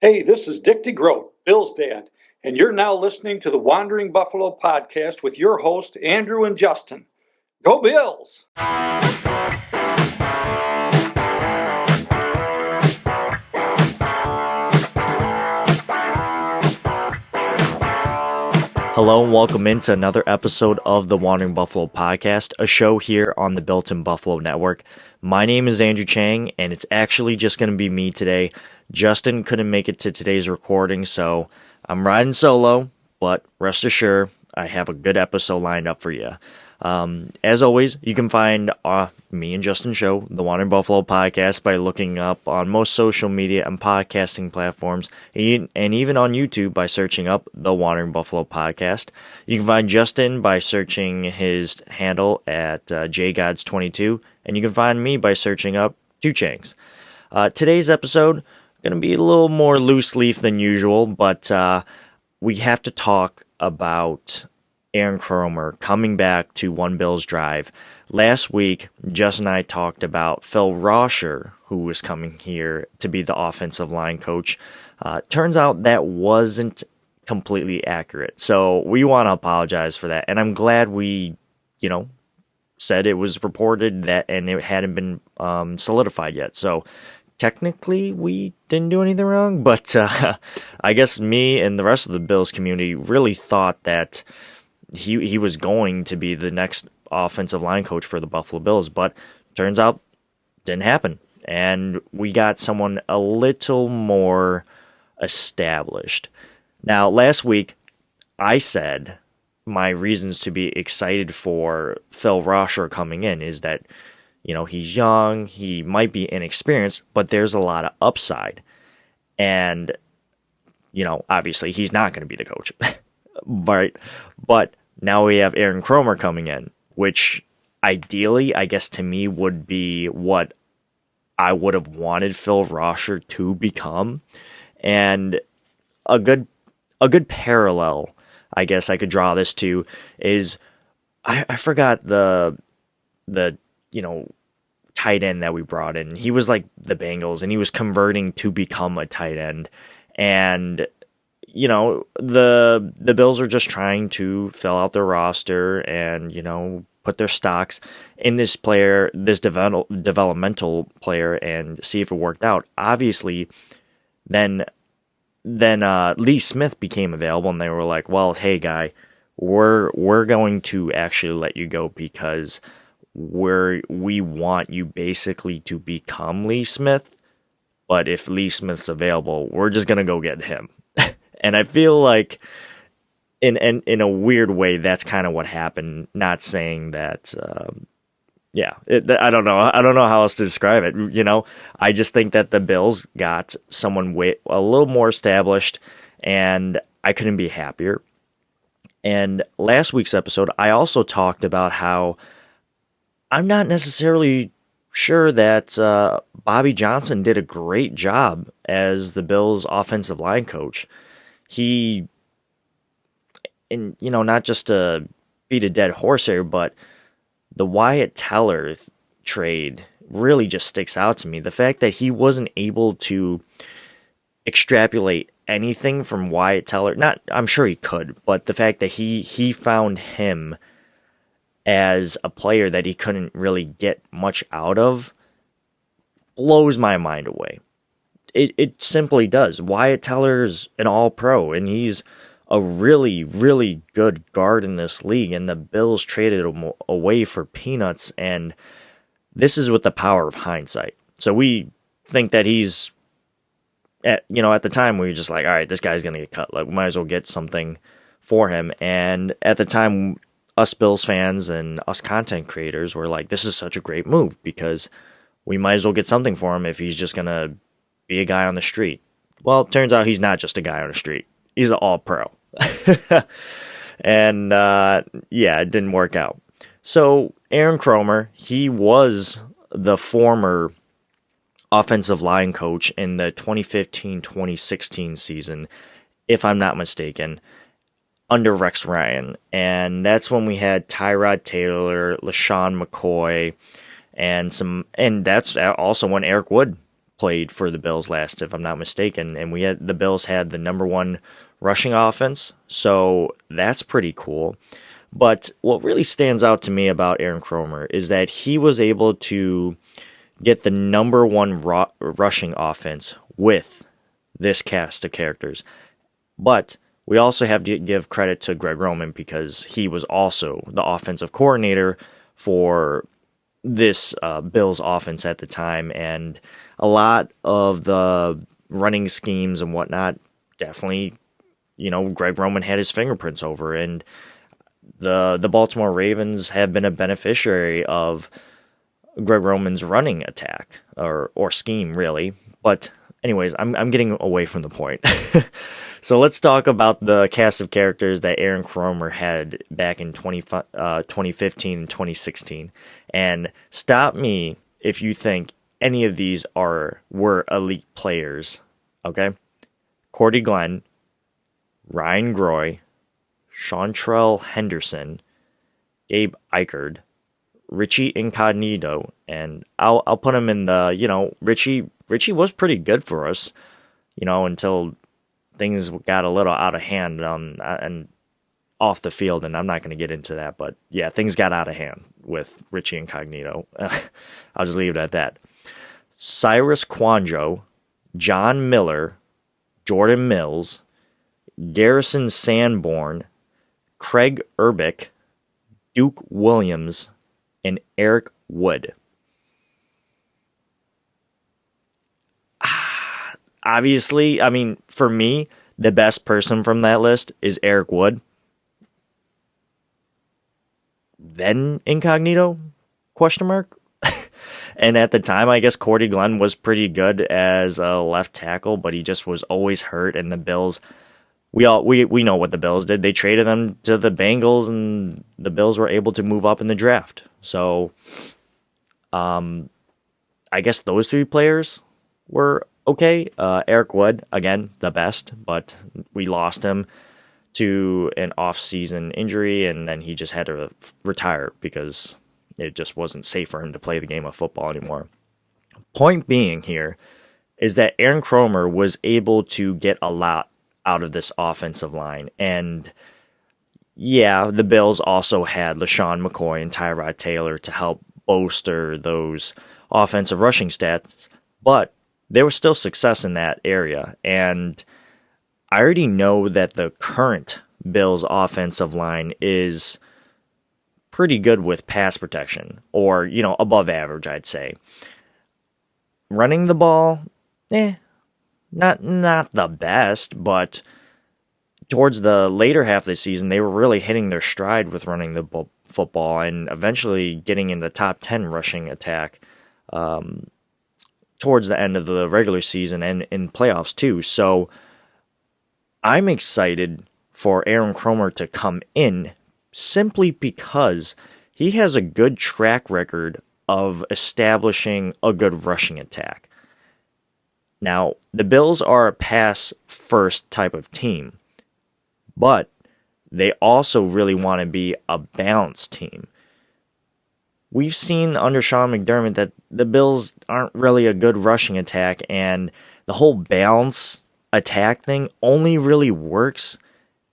Hey, this is Dick DeGroat, Bill's dad, and you're now listening to the Wandering Buffalo podcast with your host, Andrew and Justin. Go Bills! Hello and welcome into another episode of the Wandering Buffalo podcast, a show here on the Built-in Buffalo Network. My name is Andrew Chang, and it's actually just going to be me today. Justin couldn't make it to today's recording, so I'm riding solo, but rest assured, I have a good episode lined up for you. As always, you can find me and Justin show, the Wandering Buffalo podcast, by looking up on most social media and podcasting platforms, and even on YouTube by searching up the Wandering Buffalo podcast. You can find Justin by searching his handle at jgods22, and you can find me by searching up Two Changs. Today's episode going to be a little more loose leaf than usual, but we have to talk about Aaron Kromer coming back to One Bills Drive. Last week, Jess and I talked about Phil Rosher, who was coming here to be the offensive line coach. Turns out that wasn't completely accurate. So we want to apologize for that. And I'm glad we, said it was reported that and it hadn't been solidified yet. So technically, we didn't do anything wrong. But I guess me and the rest of the Bills community really thought that he was going to be the next offensive line coach for the Buffalo Bills, but turns out didn't happen. And we got someone a little more established. Now, last week, I said my reasons to be excited for Phil Rosher coming in is that, he's young, he might be inexperienced, but there's a lot of upside. And, obviously he's not going to be the coach. Right? But now we have Aaron Kromer coming in, which ideally, I guess to me, would be what I would have wanted Phil Rosher to become. And a good parallel, I guess I could draw this to, is I forgot the tight end that we brought in. He was like the Bengals, and he was converting to become a tight end. And the Bills are just trying to fill out their roster and, put their stocks in this player, this developmental player, and see if it worked out. Obviously, then Lee Smith became available, and they were like, well, hey, guy, we're going to actually let you go because we want you basically to become Lee Smith, but if Lee Smith's available, we're just going to go get him. And I feel like, in a weird way, that's kind of what happened. Not saying that, I don't know. I don't know how else to describe it. I just think that the Bills got someone a little more established, and I couldn't be happier. And last week's episode, I also talked about how I'm not necessarily sure that Bobby Johnson did a great job as the Bills' offensive line coach. Not just to beat a dead horse here, but the Wyatt Teller trade really just sticks out to me. The fact that he wasn't able to extrapolate anything from Wyatt Teller, I'm sure he could, but the fact that he found him as a player that he couldn't really get much out of blows my mind away. It simply does. Wyatt Teller's an all-pro, and he's a really, really good guard in this league, and the Bills traded him away for peanuts, and this is with the power of hindsight. So we think that he's, at the time we were just like, all right, this guy's going to get cut. Like, we might as well get something for him. And at the time, us Bills fans and us content creators were like, this is such a great move because we might as well get something for him if he's just going to be a guy on the street. Well, it turns out he's not just a guy on the street. He's an all-pro. And, it didn't work out. So, Aaron Kromer, he was the former offensive line coach in the 2015-2016 season, if I'm not mistaken, under Rex Ryan. And that's when we had Tyrod Taylor, LaShawn McCoy, and that's also when Eric Wood played for the Bills last, if I'm not mistaken, and the Bills had the number one rushing offense, so that's pretty cool. But what really stands out to me about Aaron Kromer is that he was able to get the number one rushing offense with this cast of characters. But we also have to give credit to Greg Roman because he was also the offensive coordinator for this Bills offense at the time, and a lot of the running schemes and whatnot, definitely, Greg Roman had his fingerprints over, and the Baltimore Ravens have been a beneficiary of Greg Roman's running attack or scheme, really. But anyways, I'm getting away from the point. So let's talk about the cast of characters that Aaron Kromer had back in 2015 and 2016. And stop me if you think any of these were elite players. Okay? Cordy Glenn, Ryan Groy, Chantrell Henderson, Gabe Eichard, Richie Incognito, and I'll put him in the, Richie was pretty good for us, until things got a little out of hand and off the field, and I'm not going to get into that, but yeah, things got out of hand with Richie Incognito. I'll just leave it at that. Cyrus Quanjo, John Miller, Jordan Mills, Garrison Sanborn, Craig Urbick, Duke Williams, and Eric Wood. Obviously, for me, the best person from that list is Eric Wood. Then Incognito? Question mark? And at the time, I guess Cordy Glenn was pretty good as a left tackle, but he just was always hurt, and the Bills, we know what the Bills did. They traded them to the Bengals, and the Bills were able to move up in the draft. So, I guess those three players were okay. Eric Wood, again, the best, but we lost him to an off-season injury, and then he just had to retire because it just wasn't safe for him to play the game of football anymore. Point being here is that Aaron Kromer was able to get a lot out of this offensive line, and yeah, the Bills also had LaShawn McCoy and Tyrod Taylor to help bolster those offensive rushing stats, but there was still success in that area, and I already know that the current Bills offensive line is pretty good with pass protection, or, above average, I'd say. Running the ball, not the best, but towards the later half of the season, they were really hitting their stride with running the football and eventually getting in the top 10 rushing attack towards the end of the regular season and in playoffs too. So I'm excited for Aaron Kromer to come in simply because he has a good track record of establishing a good rushing attack. Now, the Bills are a pass-first type of team, but they also really want to be a balanced team. We've seen under Sean McDermott that the Bills aren't really a good rushing attack, and the whole balance attack thing only really works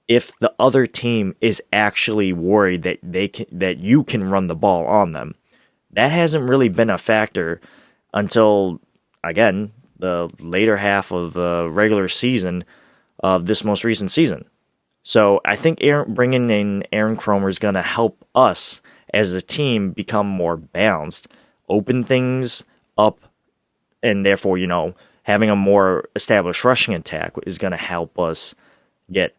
if the other team is actually worried that you can run the ball on them. That hasn't really been a factor until, again, the later half of the regular season of this most recent season. So I think bringing in Aaron Kromer is going to help us as a team become more balanced, open things up, and therefore, having a more established rushing attack is going to help us get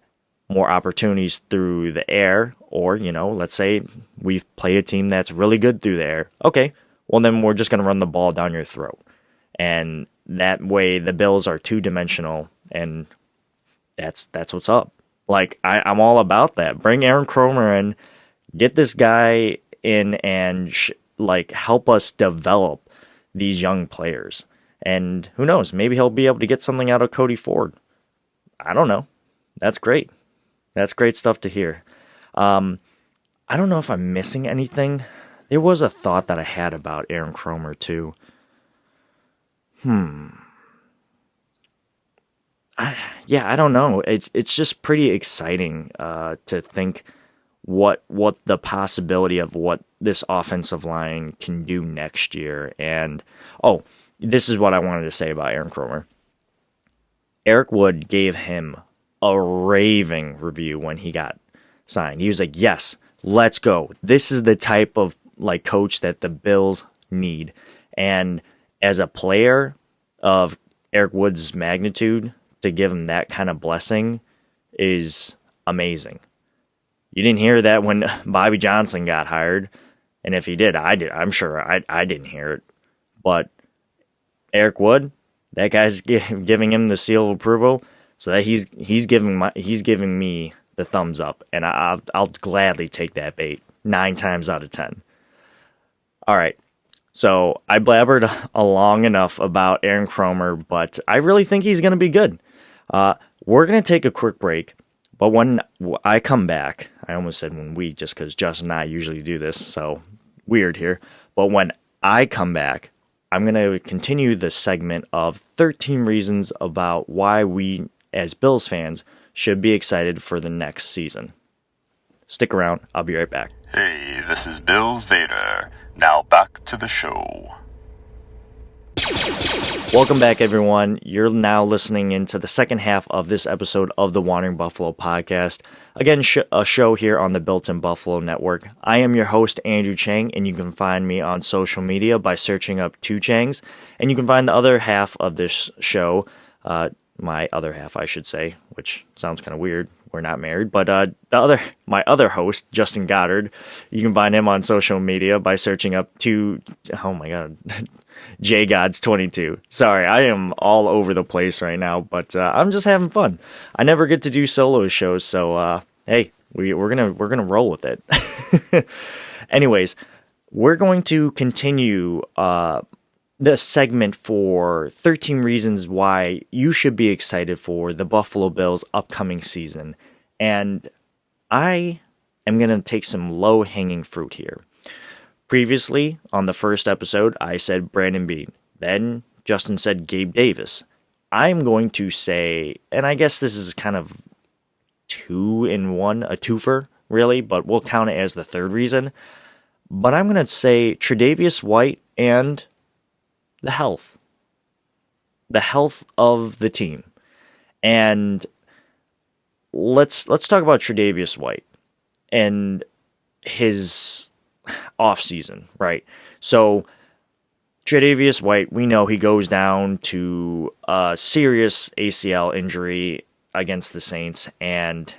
more opportunities through the air, or, let's say we play a team that's really good through the air. Okay, well then we're just going to run the ball down your throat. And that way the Bills are two-dimensional, and that's what's up. Like, I'm all about that. Bring Aaron Kromer in, get this guy in, and help us develop these young players. And who knows, maybe he'll be able to get something out of Cody Ford. I don't know. That's great. That's great stuff to hear. I don't know if I'm missing anything. There was a thought that I had about Aaron Kromer too. I don't know. It's just pretty exciting to think what the possibility of what this offensive line can do next year. And oh, this is what I wanted to say about Aaron Kromer. Eric Wood gave him a raving review when he got signed. He was like, "Yes, let's go. This is the type of like coach that the Bills need." And as a player of Eric Wood's magnitude, to give him that kind of blessing is amazing. You didn't hear that when Bobby Johnson got hired, and if he did, I did. I'm sure I didn't hear it. But Eric Wood, that guy's giving him the seal of approval, so that he's giving me the thumbs up, and I'll gladly take that bait 9 times out of 10. All right. So I blabbered long enough about Aaron Kromer, but I really think he's going to be good. We're going to take a quick break, but when I come back, I almost said when we, just because Justin and I usually do this, so weird here. But when I come back, I'm going to continue the segment of 13 reasons about why we, as Bills fans, should be excited for the next season. Stick around. I'll be right back. Hey, this is Bills Vader. Now back to the show. Welcome back, everyone. You're now listening into the second half of this episode of the Wandering Buffalo podcast. Again, a show here on the Built-in Buffalo Network. I am your host, Andrew Chang, and you can find me on social media by searching up Two Changs. And you can find the other half of this show, my other half, I should say, which sounds kind of weird. We're not married, but my other host, Justin Goddard, you can find him on social media by searching up JGods22. Sorry, I am all over the place right now, but I'm just having fun. I never get to do solo shows, so hey, we're gonna roll with it. Anyways, we're going to continue the segment for 13 reasons why you should be excited for the Buffalo Bills' upcoming season. And I am going to take some low-hanging fruit here. Previously, on the first episode, I said Brandon Beane. Then Justin said Gabe Davis. I'm going to say, and I guess this is kind of 2-in-1, a twofer, really, but we'll count it as the third reason. But I'm going to say Trudavius White and the health of the team. And let's talk about Trudavius White and his offseason, right? So Trudavius White, we know he goes down to a serious ACL injury against the Saints, and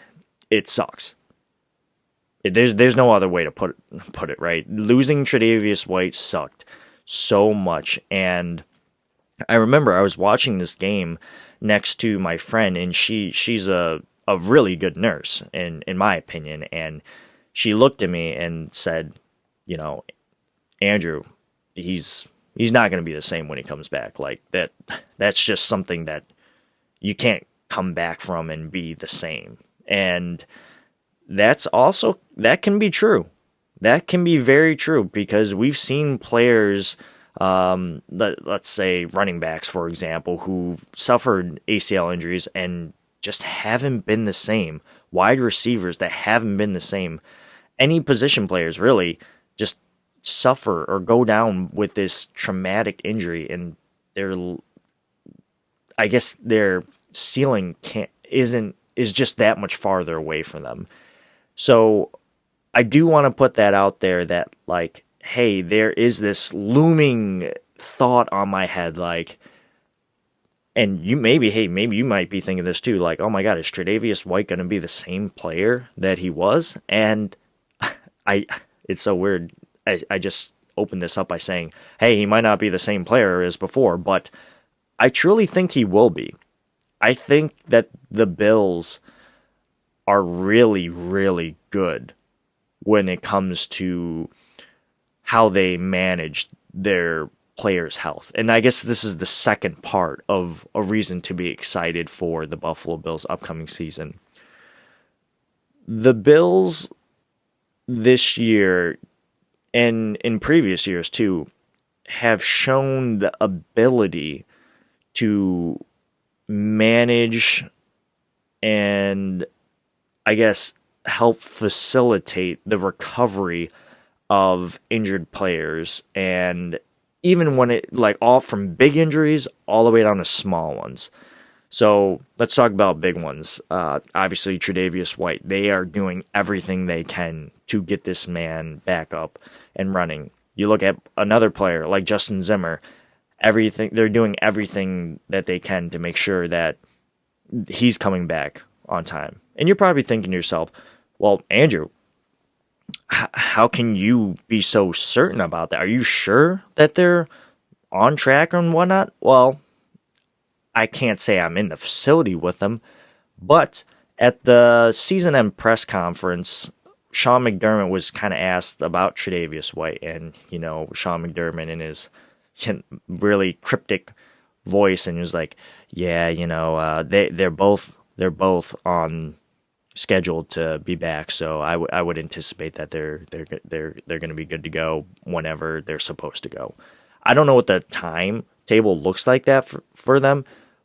it sucks. There's no other way to put it, right? Losing Trudavius White sucked so much. And I remember I was watching this game next to my friend, and she's a really good nurse in my opinion, and she looked at me and said, Andrew, he's not going to be the same when he comes back. Like that's just something that you can't come back from and be the same. And that can be true. That can be very true, because we've seen players, let's say running backs, for example, who've suffered ACL injuries and just haven't been the same. Wide receivers that haven't been the same. Any position players really just suffer or go down with this traumatic injury, and their ceiling is just that much farther away from them. So I do want to put that out there that, like, hey, there is this looming thought on my head, like, and maybe you might be thinking this too, like, oh my God, is Trudavius White going to be the same player that he was? And it's so weird. I just opened this up by saying, hey, he might not be the same player as before, but I truly think he will be. I think that the Bills are really, really good when it comes to how they manage their players' health. And I guess this is the second part of a reason to be excited for the Buffalo Bills' upcoming season. The Bills this year, and in previous years too, have shown the ability to manage and, I guess, help facilitate the recovery of injured players, and even when it, like, all from big injuries all the way down to small ones. So let's talk about big ones. Obviously, Trudavius White. They are doing everything they can to get this man back up and running. You look at another player like Justin Zimmer. They're doing everything that they can to make sure that he's coming back on time. And you're probably thinking to yourself, well, Andrew, how can you be so certain about that? Are you sure that they're on track and whatnot? Well, I can't say I'm in the facility with them, but at the season end press conference, Sean McDermott was kind of asked about Trudavius White, and, Sean McDermott in his really cryptic voice, and he was like, yeah, they're both on scheduled to be back, so I would anticipate that they're going to be good to go whenever they're supposed to go. I don't know what the timetable looks like that for them,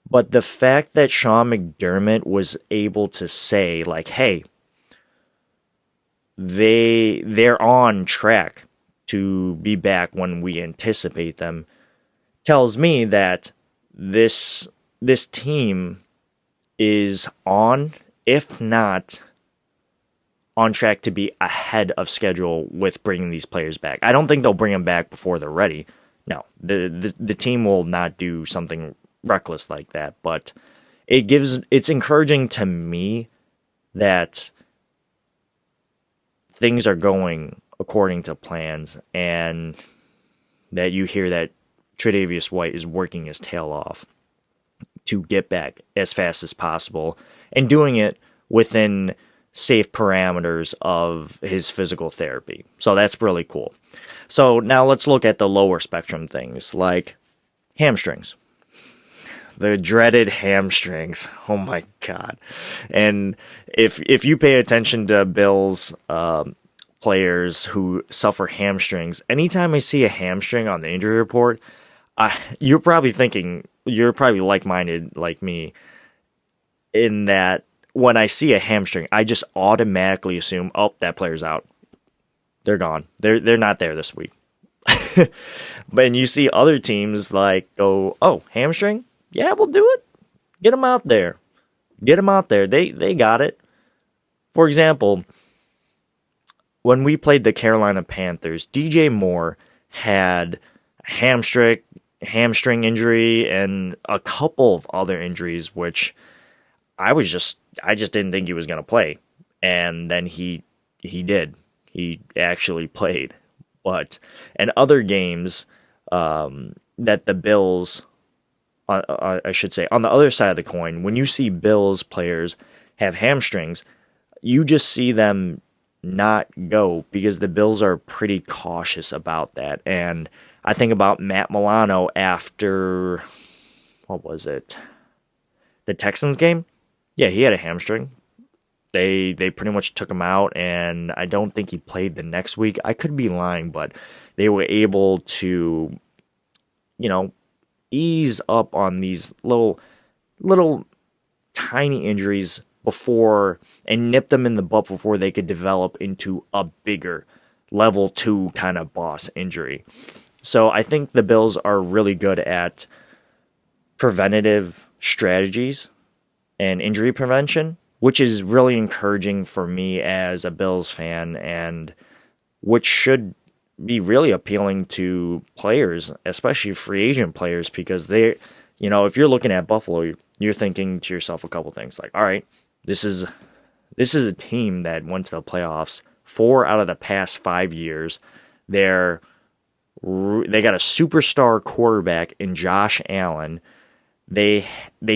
but the fact that Sean McDermott was able to say, like, hey, they're on track to be back when we anticipate them, tells me that this team is on, if not on track to be ahead of schedule with bringing these players back. I don't think they'll bring them back before they're ready. No, the team will not do something reckless like that, but it's encouraging to me that things are going according to plans, and that you hear that Trudavius White is working his tail off to get back as fast as possible, and doing it within safe parameters of his physical therapy. So that's really cool. So now let's look at the lower spectrum things, like hamstrings. The dreaded hamstrings. Oh my God. And if you pay attention to Bills players who suffer hamstrings, anytime I see a hamstring on the injury report, you're probably like-minded like me, in that when I see a hamstring, I just automatically assume, oh, that player's out. They're gone. They're not there this week. But you see other teams go, oh, hamstring? Yeah, we'll do it. Get them out there. They got it. For example, when we played the Carolina Panthers, DJ Moore had a hamstring injury and a couple of other injuries, which I just didn't think he was going to play. And then he did. He actually played. But in other games that the Bills, I should say, on the other side of the coin, when you see Bills players have hamstrings, you just see them not go, because the Bills are pretty cautious about that. And I think about Matt Milano after, what was it, the Texans game? Yeah, he had a hamstring. They pretty much took him out, and I don't think he played the next week. I could be lying, but they were able to, ease up on these little tiny injuries before, and nip them in the butt before they could develop into a bigger level 2 kind of boss injury. So I think the Bills are really good at preventative strategies and injury prevention, which is really encouraging for me as a Bills fan, and which should be really appealing to players, especially free agent players, because they, if you're looking at Buffalo, you're thinking to yourself a couple things like, all right, this is a team that went to the playoffs 4 out of the past 5 years. They got a superstar quarterback in Josh Allen. They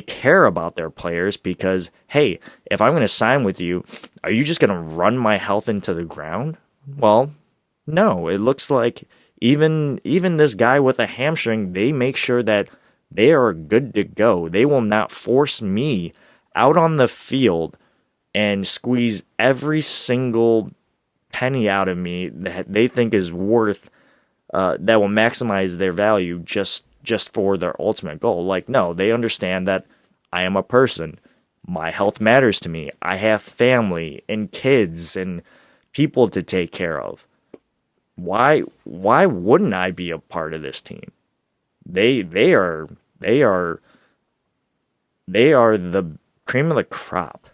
care about their players because, hey, if I'm going to sign with you, are you just going to run my health into the ground? Well, no. It looks like even this guy with a hamstring, they make sure that they are good to go. They will not force me out on the field and squeeze every single penny out of me that they think is worth, that will maximize their value just just for their ultimate goal. Like, no, they understand that I am a person. My health matters to me. I have family and kids and people to take care of. Why wouldn't I be a part of this team? They are the cream of the crop.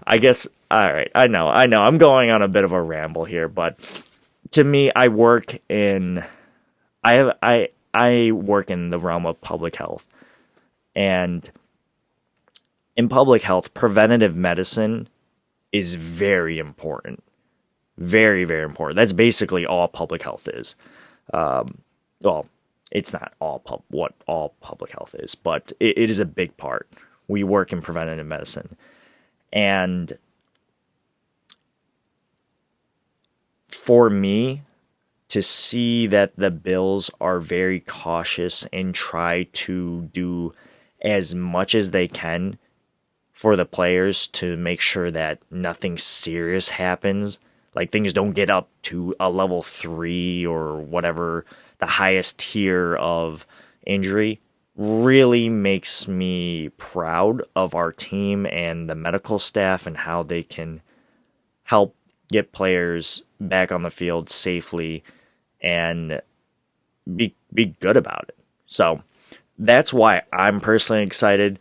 I guess. All right. I know. I'm going on a bit of a ramble here, but to me, I work in the realm of public health, and in public health, preventative medicine is very important. Very, very important. That's basically all public health is. Well, it's not what all public health is, but it is a big part. We work in preventative medicine. And for me to see that the Bills are very cautious and try to do as much as they can for the players to make sure that nothing serious happens, like things don't get up to a level 3 or whatever, the highest tier of injury, really makes me proud of our team and the medical staff and how they can help get players back on the field safely and be good about it. So that's why I'm personally excited.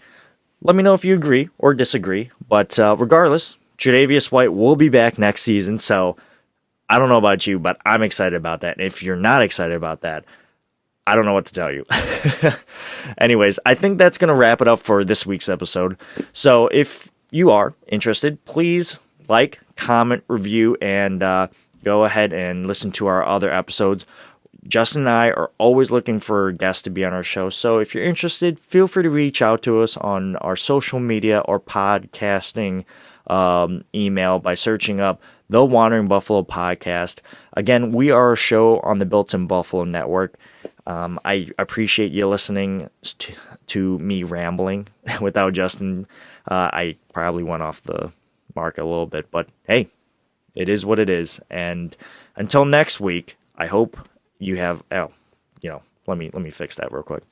Let me know if you agree or disagree. But regardless, Trudavius White will be back next season. So I don't know about you, but I'm excited about that. And if you're not excited about that, I don't know what to tell you. Anyways, I think that's going to wrap it up for this week's episode. So if you are interested, please like, comment, review, and go ahead and listen to our other episodes. Justin and I are always looking for guests to be on our show. So if you're interested, feel free to reach out to us on our social media or podcasting email by searching up the Wandering Buffalo Podcast. Again, we are a show on the Built-in Buffalo Network. I appreciate you listening to me rambling. Without Justin, I probably went off the mark a little bit, but hey, it is what it is. And until next week, I hope you have. Let me fix that real quick.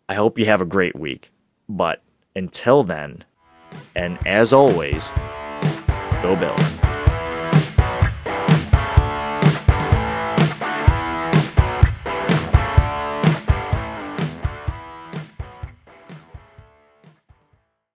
I hope you have a great week. But until then, and as always, go Bills.